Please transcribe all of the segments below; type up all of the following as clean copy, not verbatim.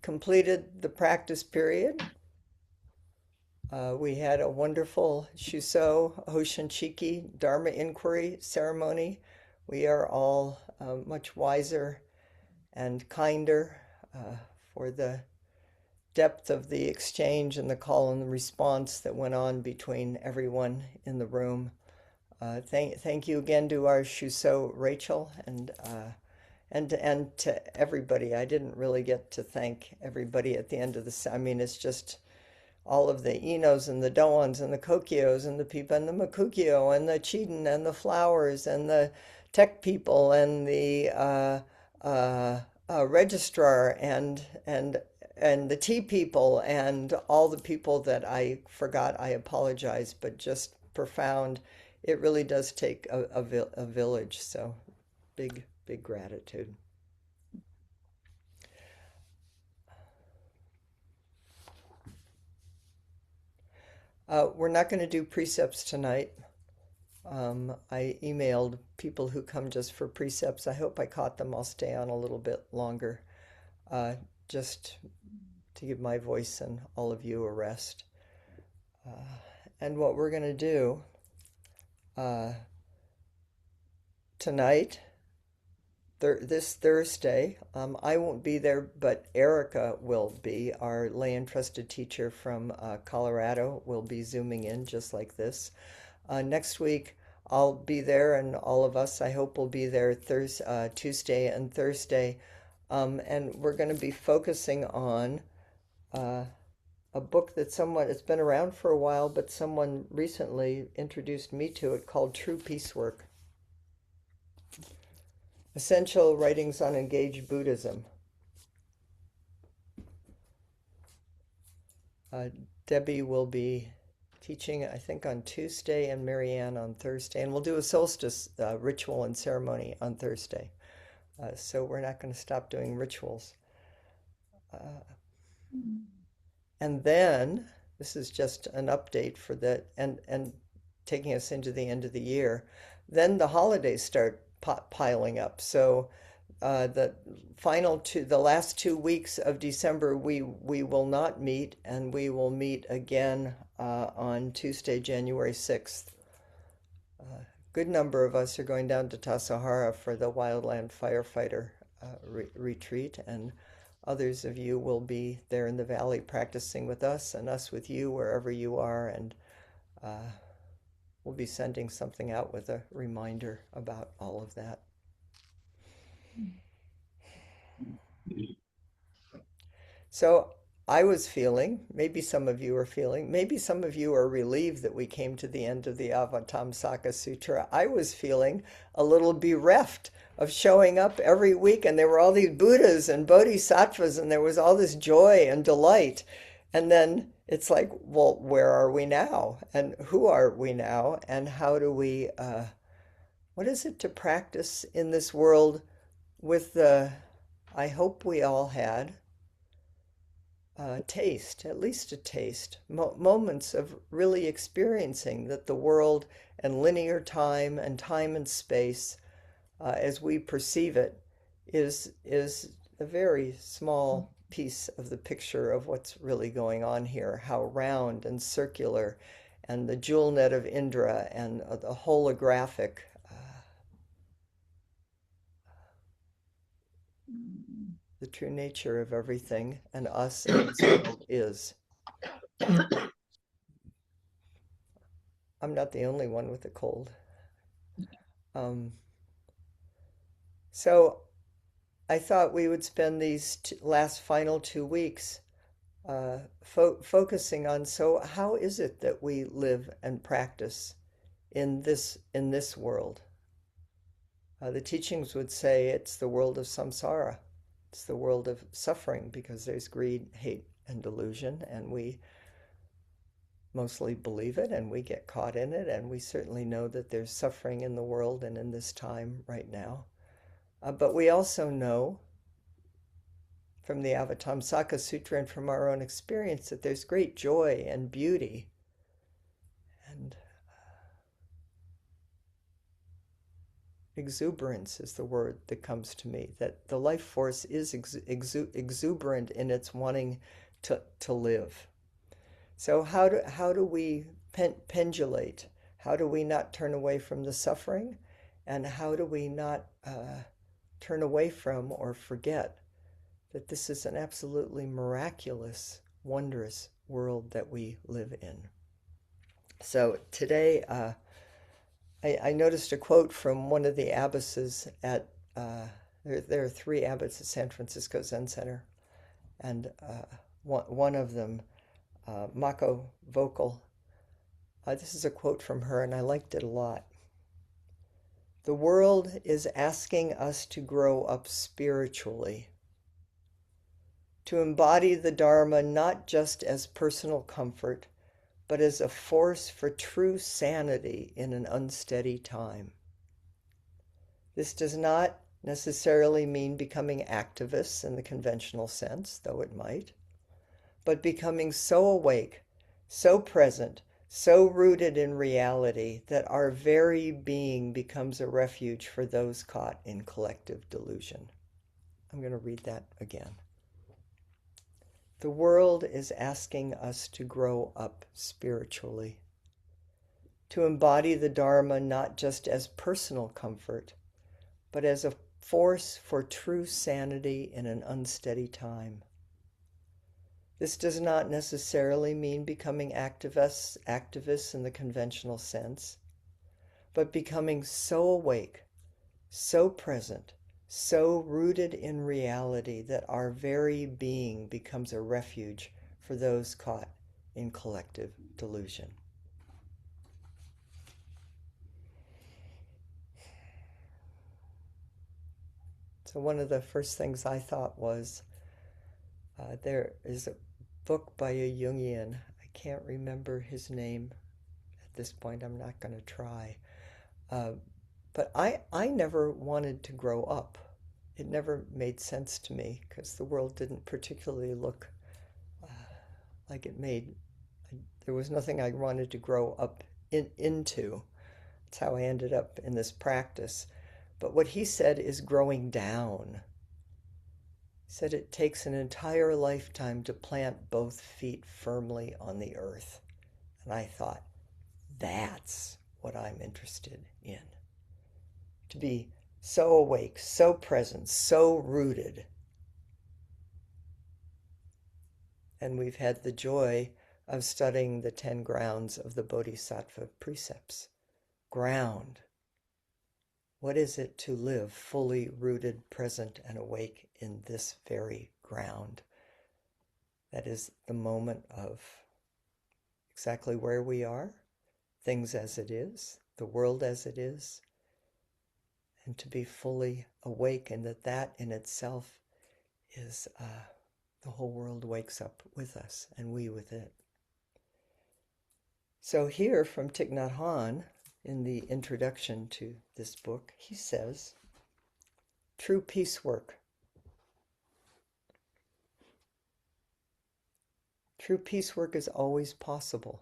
completed the practice period. We had a wonderful Shuso Hoshinchiki Dharma inquiry ceremony. We are all much wiser and kinder for the depth of the exchange and the call and the response that went on between everyone in the room. Thank you again to our Shuso Rachel and to everybody. I didn't really get to thank everybody at the end of this. I mean, it's just all of the Inos and the Doans and the Kokios and the people and the Makukio and the Chiden and the flowers and the tech people and the registrar and the tea people and all the people that I forgot. I apologize, but just profound. It really does take a village. So big gratitude. We're not going to do precepts tonight. I emailed people who come just for precepts. I hope I caught them. I'll stay on a little bit longer, just to give my voice and all of you a rest. Uh, and what we're going to do uh, tonight, this Thursday, I won't be there, but Erica will be. Our lay entrusted teacher from Colorado will be zooming in just like this. Next week, I'll be there, and all of us, I hope, will be there Tuesday and Thursday. And we're going to be focusing on uh, a book that it's been around for a while, but someone recently introduced me to it, called True Peace Work. Essential Writings on Engaged Buddhism. Debbie will be teaching, I think, on Tuesday, and Marianne on Thursday. And we'll do a solstice ritual and ceremony on Thursday. So we're not going to stop doing rituals. And then, this is just an update for that, and taking us into the end of the year. Then the holidays start piling up. So the last 2 weeks of December, we will not meet, and we will meet again on Tuesday, January 6th. Good number of us are going down to Tassajara for the Wildland Firefighter retreat, and others of you will be there in the valley practicing with us, and us with you wherever you are, and we'll be sending something out with a reminder about all of that. So I was feeling, maybe some of you are feeling, maybe some of you are relieved that we came to the end of the Avatamsaka Sutra. I was feeling a little bereft of showing up every week, and there were all these Buddhas and Bodhisattvas, and there was all this joy and delight. And then it's like, well, where are we now? And who are we now? And how do what is it to practice in this world with I hope we all had taste, at least a taste, moments of really experiencing that the world and linear time and space, as we perceive it, is a very small piece of the picture of what's really going on here. How round and circular, and the jewel net of Indra, and the holographic. The true nature of everything and us and this world is. I'm not the only one with a cold. Um, so I thought we would spend these last final 2 weeks focusing on, so how is it that we live and practice in this world? The teachings would say it's the world of samsara. It's the world of suffering, because there's greed, hate, and delusion, and we mostly believe it, and we get caught in it, and we certainly know that there's suffering in the world and in this time right now. But we also know from the Avatamsaka Sutra and from our own experience that there's great joy and beauty. And Exuberance is the word that comes to me, that the life force is exuberant in its wanting to live. So how do we pendulate? How do we not turn away from the suffering? And how do we not turn away from or forget that this is an absolutely miraculous, wondrous world that we live in? So today, I noticed a quote from one of the abbesses at, there are three abbots at San Francisco Zen Center, and one of them, Mako Vocal, this is a quote from her, and I liked it a lot. The world is asking us to grow up spiritually, to embody the Dharma not just as personal comfort, but as a force for true sanity in an unsteady time. This does not necessarily mean becoming activists in the conventional sense, though it might, but becoming so awake, so present, so rooted in reality that our very being becomes a refuge for those caught in collective delusion. I'm going to read that again. The world is asking us to grow up spiritually, to embody the Dharma not just as personal comfort, but as a force for true sanity in an unsteady time. This does not necessarily mean becoming activists in the conventional sense, but becoming so awake, so present, so rooted in reality that our very being becomes a refuge for those caught in collective delusion. So one of the first things I thought was, there is a book by a Jungian. I can't remember his name at this point. I'm not going to try. But I never wanted to grow up. It never made sense to me because the world didn't particularly look like it made. There was nothing I wanted to grow up into. That's how I ended up in this practice. But what he said is growing down. He said it takes an entire lifetime to plant both feet firmly on the earth. And I thought, that's what I'm interested in. To be so awake, so present, so rooted. And we've had the joy of studying the 10 grounds of the Bodhisattva precepts. Ground. What is it to live fully rooted, present, and awake in this very ground? That is the moment of exactly where we are, things as it is, the world as it is, and to be fully awake, and that in itself is the whole world wakes up with us and we with it. So here from Thich Nhat Hanh, in the introduction to this book, he says, true peace work. True peace work is always possible.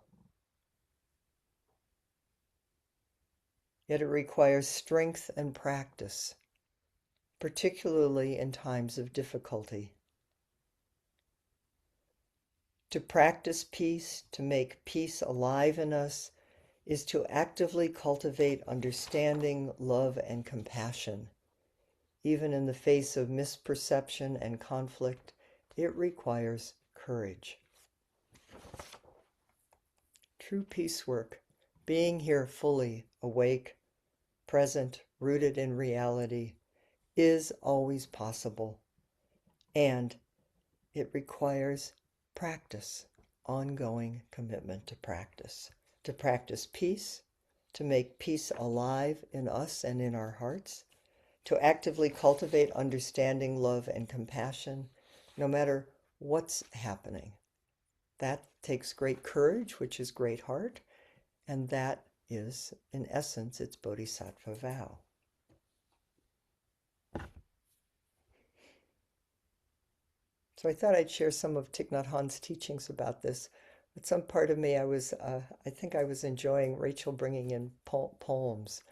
Yet it requires strength and practice, particularly in times of difficulty. To practice peace, to make peace alive in us, is to actively cultivate understanding, love, and compassion. Even in the face of misperception and conflict, it requires courage. True peace work, being here fully awake, present, rooted in reality, is always possible, and it requires practice, ongoing commitment to practice peace, to make peace alive in us and in our hearts, to actively cultivate understanding, love, and compassion, no matter what's happening. That takes great courage, which is great heart, and that is, in essence, its bodhisattva vow. So I thought I'd share some of Thich Nhat Hanh's teachings about this. But some part of me, I think I was enjoying Rachel bringing in poems.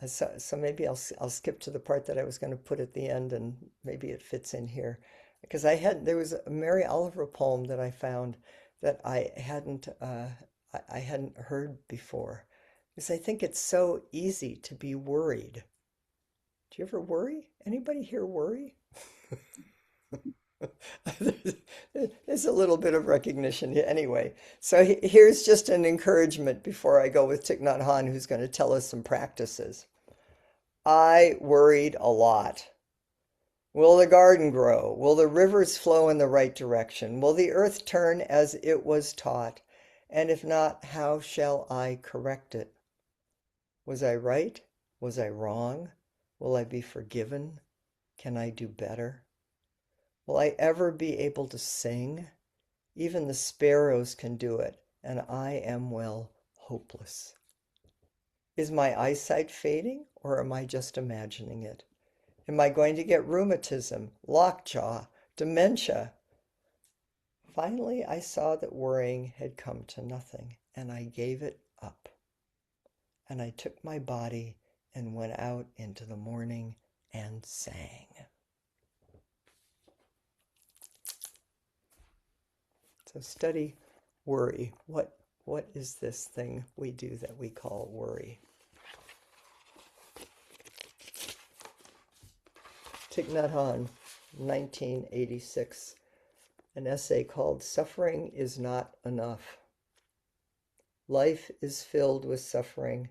So maybe I'll skip to the part that I was going to put at the end, and maybe it fits in here, because there was a Mary Oliver poem that I found that I hadn't heard before, because I think it's so easy to be worried. Do you ever worry? Anybody here worry? There's a little bit of recognition here. Anyway, so here's just an encouragement before I go with Thich Nhat Hanh, who's going to tell us some practices. I worried a lot. Will the garden grow? Will the rivers flow in the right direction? Will the earth turn as it was taught? And if not, how shall I correct it? Was I right? Was I wrong? Will I be forgiven? Can I do better? Will I ever be able to sing? Even the sparrows can do it, and I am, well, hopeless. Is my eyesight fading, or am I just imagining it? Am I going to get rheumatism, lockjaw, dementia? Finally, I saw that worrying had come to nothing, and I gave it up. And I took my body and went out into the morning and sang. So study worry. What is this thing we do that we call worry? Thich Nhat Hanh, 1986, an essay called Suffering is Not Enough. Life is filled with suffering,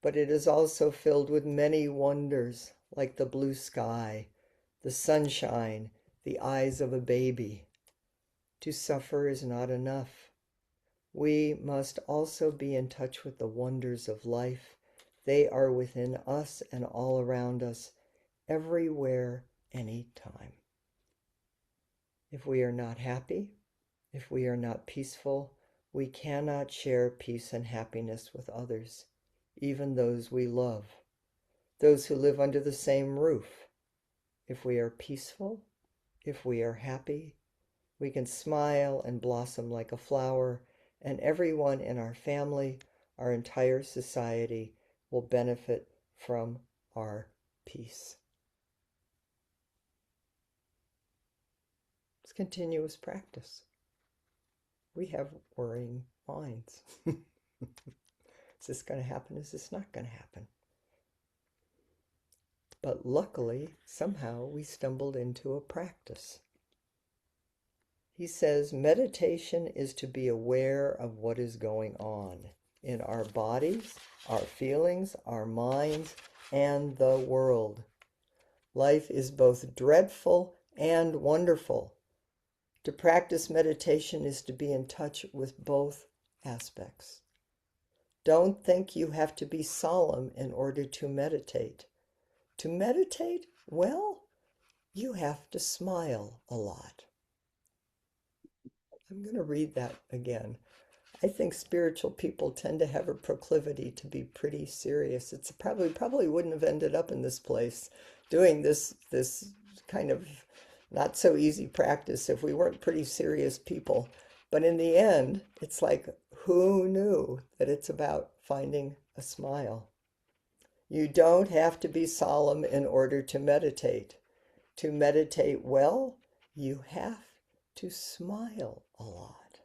but it is also filled with many wonders, like the blue sky, the sunshine, the eyes of a baby. To suffer is not enough. We must also be in touch with the wonders of life. They are within us and all around us, everywhere, anytime. If we are not happy, if we are not peaceful, we cannot share peace and happiness with others, even those we love, those who live under the same roof. If we are peaceful, if we are happy, we can smile and blossom like a flower, and everyone in our family, our entire society, will benefit from our peace. It's continuous practice. We have worrying minds. Is this going to happen? Is this not going to happen? But luckily, somehow we stumbled into a practice. He says meditation is to be aware of what is going on in our bodies, our feelings, our minds, and the world. Life is both dreadful and wonderful. To practice meditation is to be in touch with both aspects. Don't think you have to be solemn in order to meditate. To meditate, well, you have to smile a lot. I'm going to read that again. I think spiritual people tend to have a proclivity to be pretty serious. It's probably wouldn't have ended up in this place doing this kind of not so easy practice if we weren't pretty serious people. But in the end, it's like, who knew that it's about finding a smile? You don't have to be solemn in order to meditate. To meditate well, you have to smile a lot.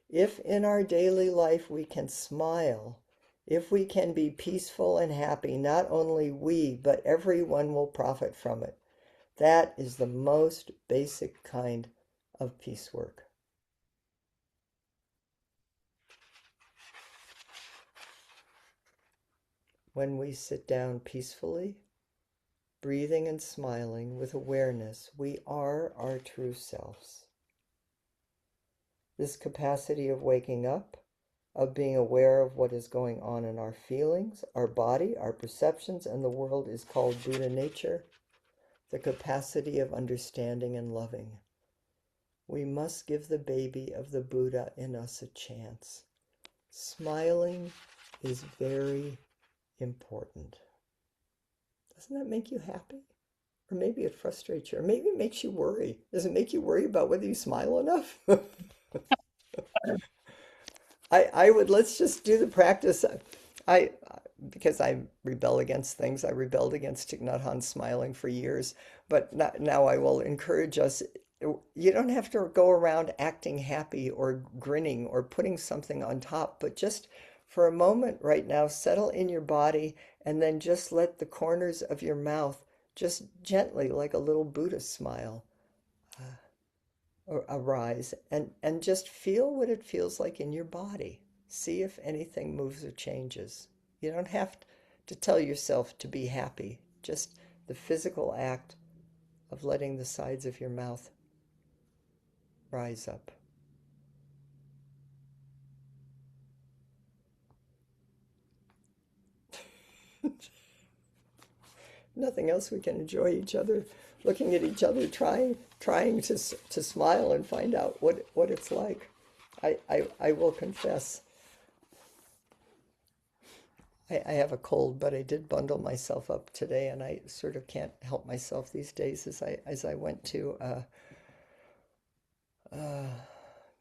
If in our daily life we can smile, if we can be peaceful and happy, not only we, but everyone will profit from it. That is the most basic kind of peace work. When we sit down peacefully, breathing and smiling with awareness, we are our true selves. This capacity of waking up, of being aware of what is going on in our feelings, our body, our perceptions, and the world is called Buddha nature, the capacity of understanding and loving. We must give the baby of the Buddha in us a chance. Smiling is very important. Doesn't that make you happy? Or maybe it frustrates you, or maybe it makes you worry. Does it make you worry about whether you smile enough? Let's just do the practice. I because I rebel against things. I rebelled against Thich Nhat Hanh smiling for years, but now I will encourage us. You don't have to go around acting happy or grinning or putting something on top, but just for a moment right now, settle in your body and then just let the corners of your mouth just gently, like a little Buddha smile, arise and just feel what it feels like in your body. See if anything moves or changes. You don't have to tell yourself to be happy, just the physical act of letting the sides of your mouth rise up. Nothing else, we can enjoy each other, looking at each other, trying to smile and find out what it's like. I will confess, I have a cold, but I did bundle myself up today, and I sort of can't help myself these days. As I went to uh,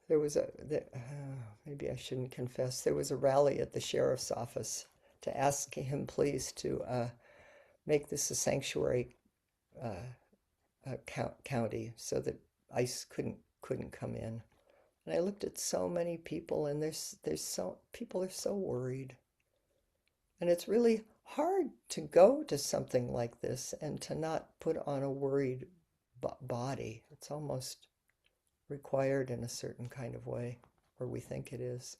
there was maybe I shouldn't confess. There was a rally at the sheriff's office to ask him please to make this a sanctuary uh, county so that ICE couldn't come in. And I looked at so many people, and there's so people are so worried. And it's really hard to go to something like this and to not put on a worried body. It's almost required in a certain kind of way, or we think it is.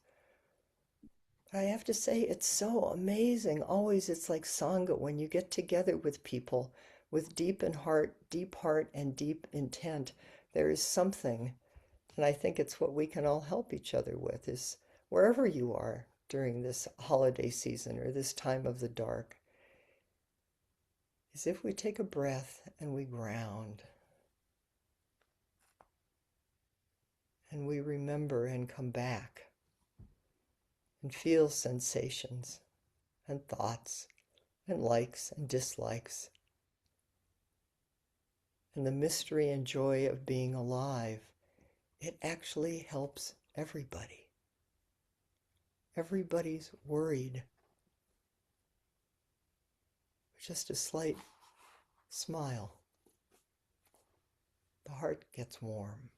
But I have to say, it's so amazing. Always, it's like Sangha when you get together with people with deep heart and deep intent. There is something, and I think it's what we can all help each other with, is wherever you are during this holiday season or this time of the dark, is if we take a breath and we ground and we remember and come back and feel sensations and thoughts and likes and dislikes and the mystery and joy of being alive, it actually helps everybody. Everybody's worried. Just a slight smile. The heart gets warm.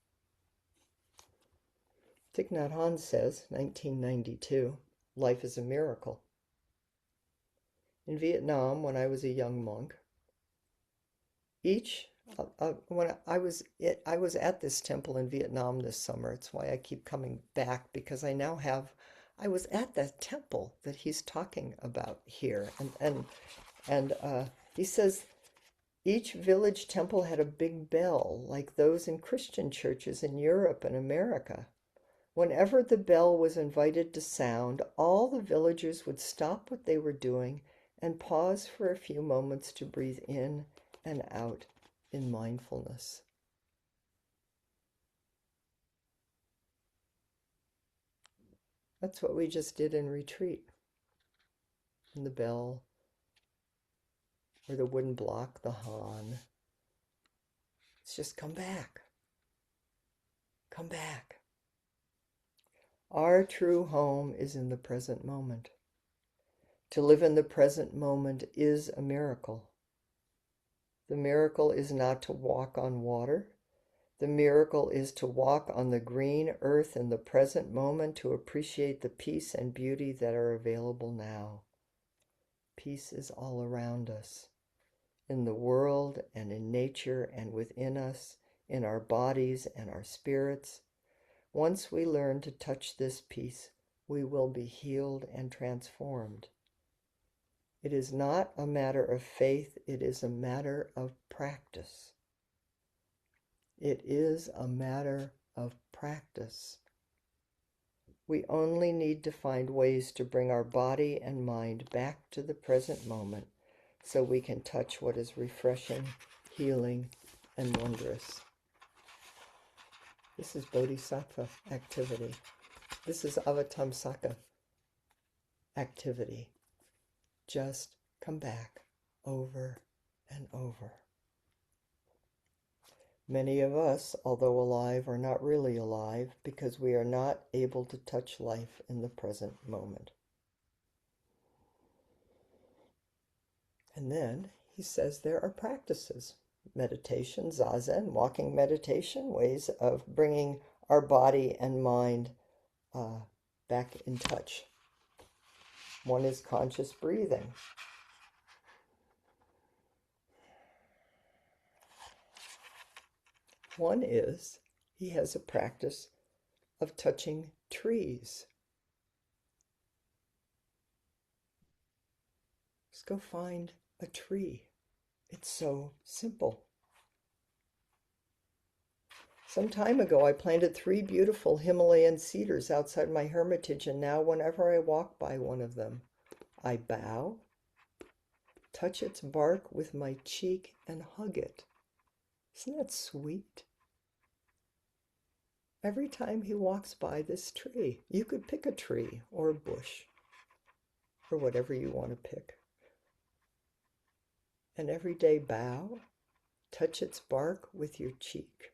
Thich Nhat Hanh says, 1992, life is a miracle. In Vietnam, when I was a young monk, when I was at this temple in Vietnam this summer. It's why I keep coming back, because I was at that temple that he's talking about here, and he says each village temple had a big bell like those in Christian churches in Europe and America. Whenever the bell was invited to sound, all the villagers would stop what they were doing and pause for a few moments to breathe in and out in mindfulness. That's what we just did in retreat. And the bell, or the wooden block, the Han. It's just come back. Come back. Our true home is in the present moment. To live in the present moment is a miracle. The miracle is not to walk on water. The miracle is to walk on the green earth in the present moment, to appreciate the peace and beauty that are available now. Peace is all around us, in the world and in nature and within us, in our bodies and our spirits. Once we learn to touch this peace, we will be healed and transformed. It is not a matter of faith, it is a matter of practice. It is a matter of practice. We only need to find ways to bring our body and mind back to the present moment so we can touch what is refreshing, healing, and wondrous. This is Bodhisattva activity. This is Avatamsaka activity. Just come back over and over. Many of us, although alive, are not really alive because we are not able to touch life in the present moment. And then he says there are practices, meditation, zazen, walking meditation, ways of bringing our body and mind back in touch. One is conscious breathing. One is he has a practice of touching trees. Let's go find a tree. It's so simple. Some time ago, I planted 3 beautiful Himalayan cedars outside my hermitage, and now whenever I walk by one of them, I bow, touch its bark with my cheek, and hug it. Isn't that sweet? Every time he walks by this tree, you could pick a tree or a bush or whatever you want to pick. And every day bow, touch its bark with your cheek,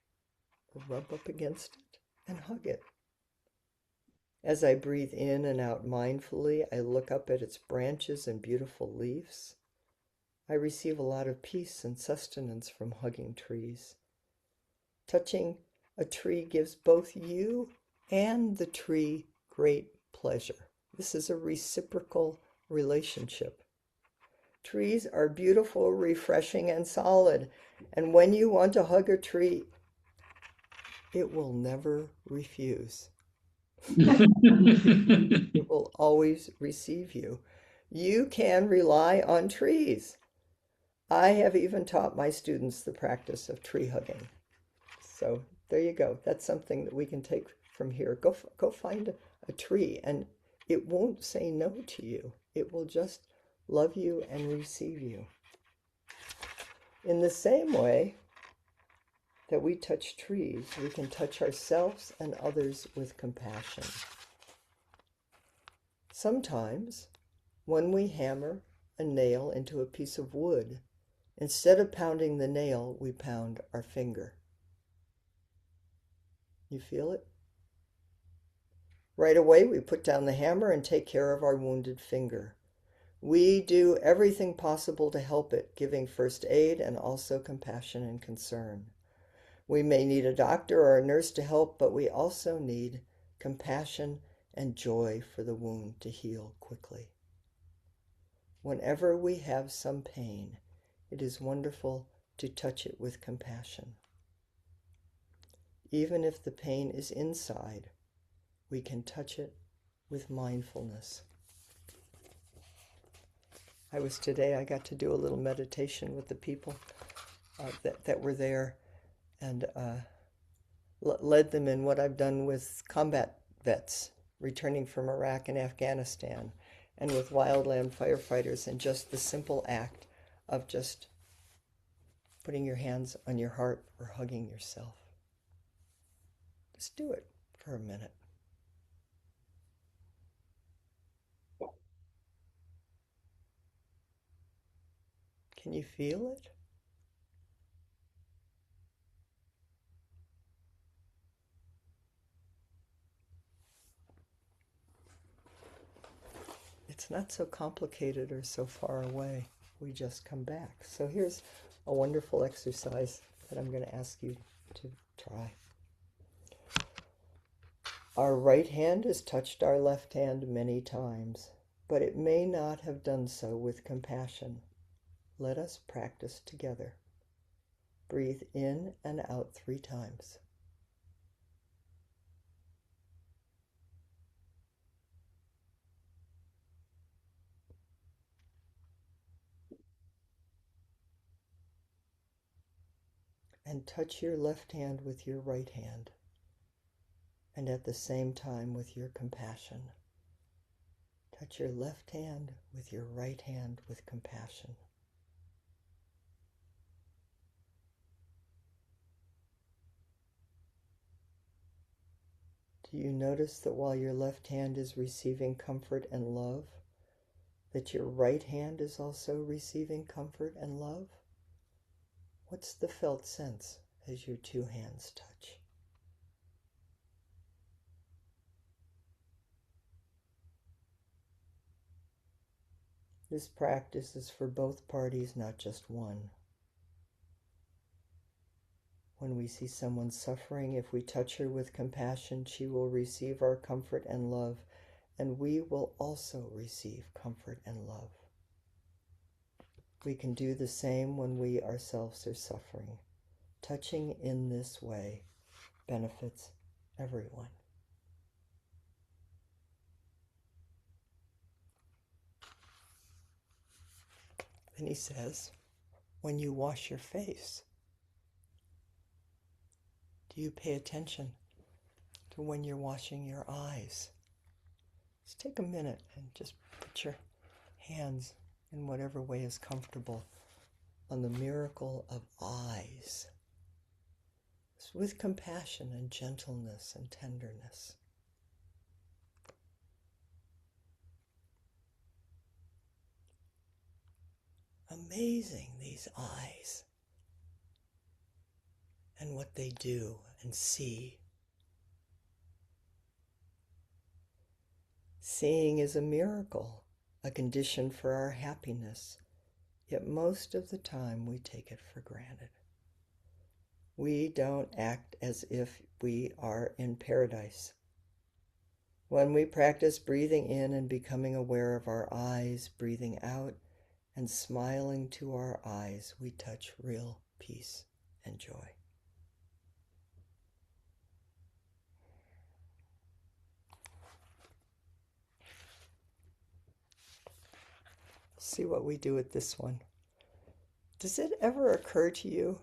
or rub up against it and hug it. As I breathe in and out mindfully, I look up at its branches and beautiful leaves. I receive a lot of peace and sustenance from hugging trees. Touching a tree gives both you and the tree great pleasure. This is a reciprocal relationship. Trees are beautiful, refreshing, and solid. And when you want to hug a tree, it will never refuse. It will always receive you. You can rely on trees. I have even taught my students the practice of tree hugging. So there you go. That's something that we can take from here. Go find a tree, and it won't say no to you. It will just love you and receive you. In the same way that we touch trees, we can touch ourselves and others with compassion. Sometimes, when we hammer a nail into a piece of wood, instead of pounding the nail, we pound our finger. You feel it? Right away, we put down the hammer and take care of our wounded finger. We do everything possible to help it, giving first aid and also compassion and concern. We may need a doctor or a nurse to help, but we also need compassion and joy for the wound to heal quickly. Whenever we have some pain, it is wonderful to touch it with compassion. Even if the pain is inside, we can touch it with mindfulness. I got to do a little meditation with the people that were there, and led them in what I've done with combat vets returning from Iraq and Afghanistan, and with wildland firefighters, and just the simple act of just putting your hands on your heart or hugging yourself. Just do it for a minute. Can you feel it? It's not so complicated or so far away. We just come back. So here's a wonderful exercise that I'm going to ask you to try. Our right hand has touched our left hand many times, but it may not have done so with compassion. Let us practice together. Breathe in and out 3 times. And touch your left hand with your right hand, and at the same time with your compassion. Touch your left hand with your right hand with compassion. Do you notice that while your left hand is receiving comfort and love, that your right hand is also receiving comfort and love? What's the felt sense as your 2 hands touch? This practice is for both parties, not just one. When we see someone suffering, if we touch her with compassion, she will receive our comfort and love, and we will also receive comfort and love. We can do the same when we ourselves are suffering. Touching in this way benefits everyone. Then he says, when you wash your face, do you pay attention to when you're washing your eyes? Just take a minute and just put your hands in whatever way is comfortable on the miracle of eyes, with compassion and gentleness and tenderness. Amazing, these eyes, and what they do and see. Seeing is a miracle, a condition for our happiness, yet most of the time we take it for granted. We don't act as if we are in paradise. When we practice breathing in and becoming aware of our eyes, breathing out and smiling to our eyes, we touch real peace and joy. See what we do with this one. Does it ever occur to you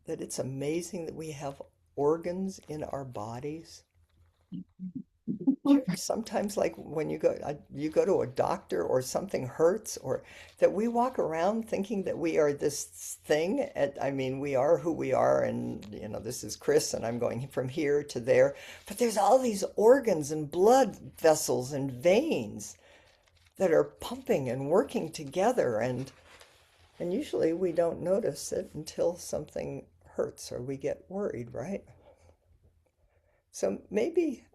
that it's amazing that we have organs in our bodies? Sometimes, like when you go to a doctor or something hurts, or that we walk around thinking that we are this thing. I mean, we are who we are, and this is Chris, and I'm going from here to there. But there's all these organs and blood vessels and veins that are pumping and working together, and usually we don't notice it until something hurts or we get worried, right? So maybe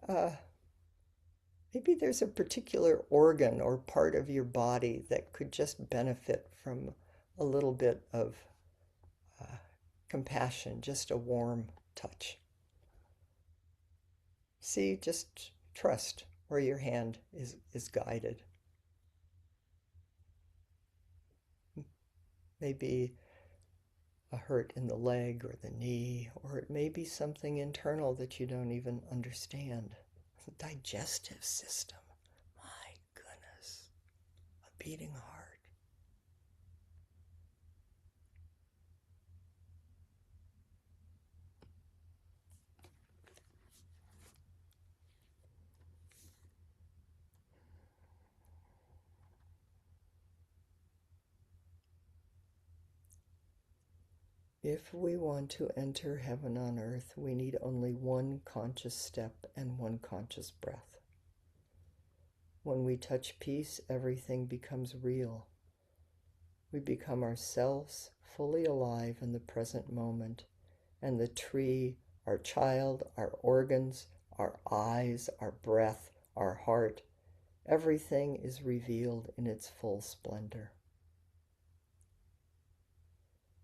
there's a particular organ or part of your body that could just benefit from a little bit of compassion, just a warm touch. See, just trust where your hand is guided. Maybe a hurt in the leg or the knee, or it may be something internal that you don't even understand. The digestive system. My goodness. A beating heart. If we want to enter heaven on earth, we need only one conscious step and one conscious breath. When we touch peace, everything becomes real. We become ourselves, fully alive in the present moment, and the tree, our child, our organs, our eyes, our breath, our heart, everything is revealed in its full splendor.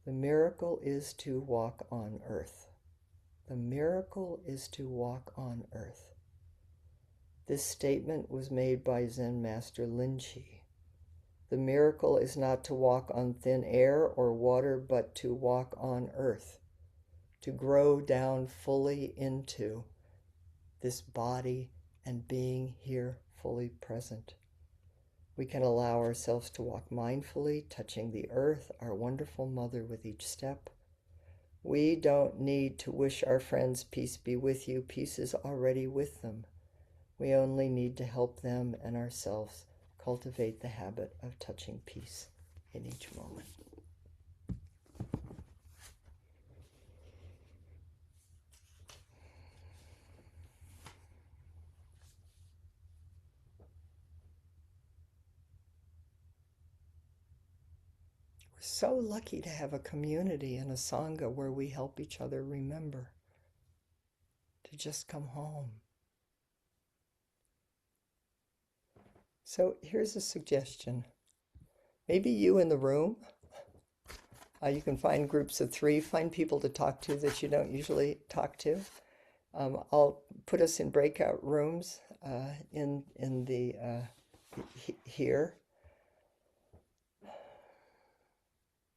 The miracle is to walk on earth. The miracle is to walk on earth. This statement was made by Zen Master Linchi. The miracle is not to walk on thin air or water, but to walk on earth, to grow down fully into this body and being here fully present. We can allow ourselves to walk mindfully, touching the earth, our wonderful mother, with each step. We don't need to wish our friends, peace be with you. Peace is already with them. We only need to help them and ourselves cultivate the habit of touching peace in each moment. We're so lucky to have a community and a Sangha where we help each other remember to just come home. So here's a suggestion. Maybe you in the room, you can find groups of three, find people to talk to that you don't usually talk to. I'll put us in breakout rooms in the here.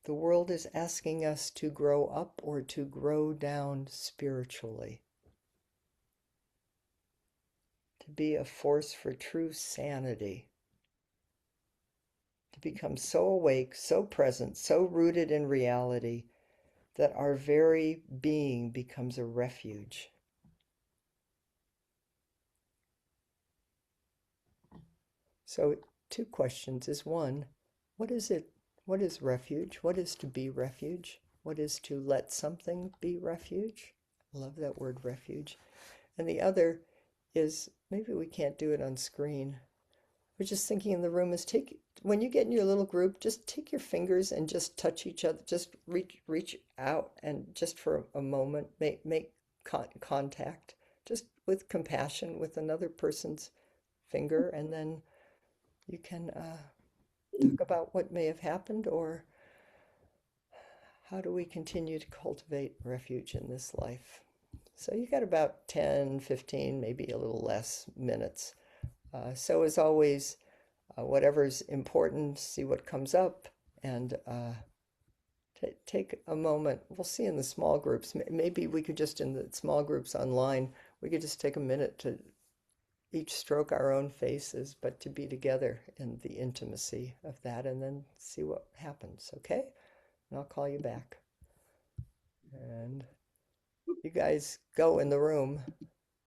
The world is asking us to grow up or to grow down spiritually, to be a force for true sanity, to become so awake, so present, so rooted in reality that our very being becomes a refuge. So, two questions is one, what is it? What is refuge? What is to be refuge? What is to let something be refuge? I love that word refuge. And the other is maybe we can't do it on screen. We're just thinking in the room is take when you get in your little group, just take your fingers and just touch each other, just reach out and just for a moment make contact, just with compassion with another person's finger, and then you can talk about what may have happened or how do we continue to cultivate refuge in this life. So you got about 10, 15, maybe a little less minutes. So as always, whatever's important, see what comes up, and take a moment. We'll see in the small groups. Maybe we could just, in the small groups online, we could just take a minute to each stroke our own faces, but to be together in the intimacy of that and then see what happens, okay? And I'll call you back. And you guys go in the room.